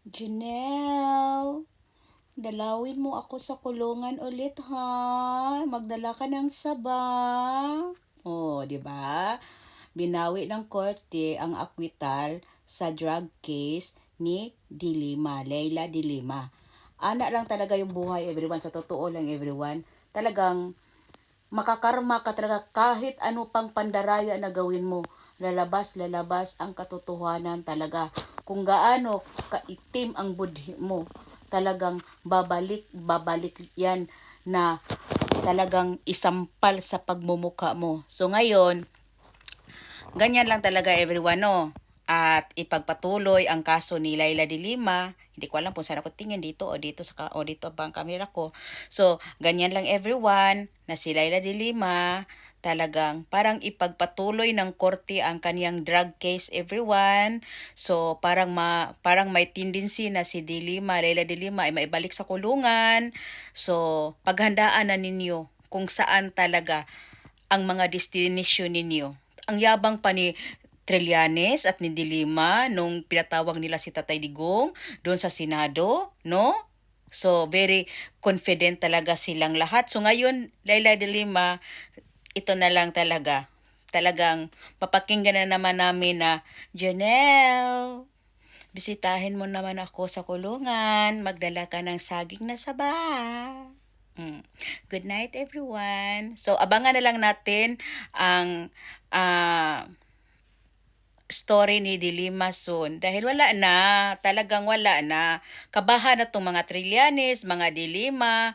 Janelle, dalawin mo ako sa kulungan ulit ha. Magdala ka ng saba. Oh, 'di ba? Binawi ng korte ang akwital sa drug case ni Dilima, Leila Dilima. Ana lang talaga yung buhay, everyone. Sa totoo lang, everyone. Talagang makakarma ka talaga kahit ano pang pandaraya na gawin mo. Lalabas ang katotohanan talaga. Kung gaano kaitim ang budhi mo, talagang babalik yan na talagang isampal sa pagmumuka mo. So ngayon, ganyan lang talaga everyone, no? At ipagpatuloy ang kaso ni Laila de Lima. Hindi ko alam kung saan ako tingin, dito o dito o dito ba ang camera ko. So, ganyan lang everyone na si Laila de Lima talagang parang ipagpatuloy ng korte ang kaniyang drug case everyone. So, parang may tendency na si de Lima, Laila de Lima ay maibalik sa kulungan. So, paghandaan na ninyo kung saan talaga ang mga destination ninyo. Ang yabang pa ni Trillanes at ni Dilima nung pinatawag nila si Tatay Digong doon sa Senado, no? So, very confident talaga silang lahat. So, ngayon, Laila Dilima, ito na lang talaga. Talagang papakinggan na naman namin na, Janelle, bisitahin mo naman ako sa kulungan. Magdala ka ng saging na saba. Good night, everyone. So, abangan na lang natin ang story ni Dilima soon. Dahil wala na, talagang wala na. Kabahan na itong mga Trillanes, mga Dilima,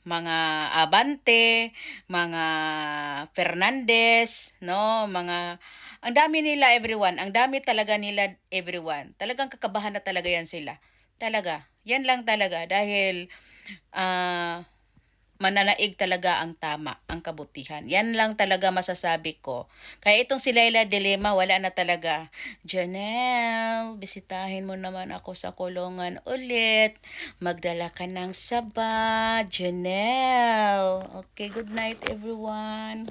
mga Abante, mga Fernandez, no? Ang dami nila everyone. Ang dami talaga nila everyone. Talagang kakabahan na talaga yan sila. Talaga. Yan lang talaga. Dahil, mananaig talaga ang tama, ang kabutihan. Yan lang talaga masasabi ko. Kaya itong si Laila Dilema, wala na talaga. Janelle, bisitahin mo naman ako sa kulungan ulit. Magdala ka ng saba, Janelle. Okay, good night everyone.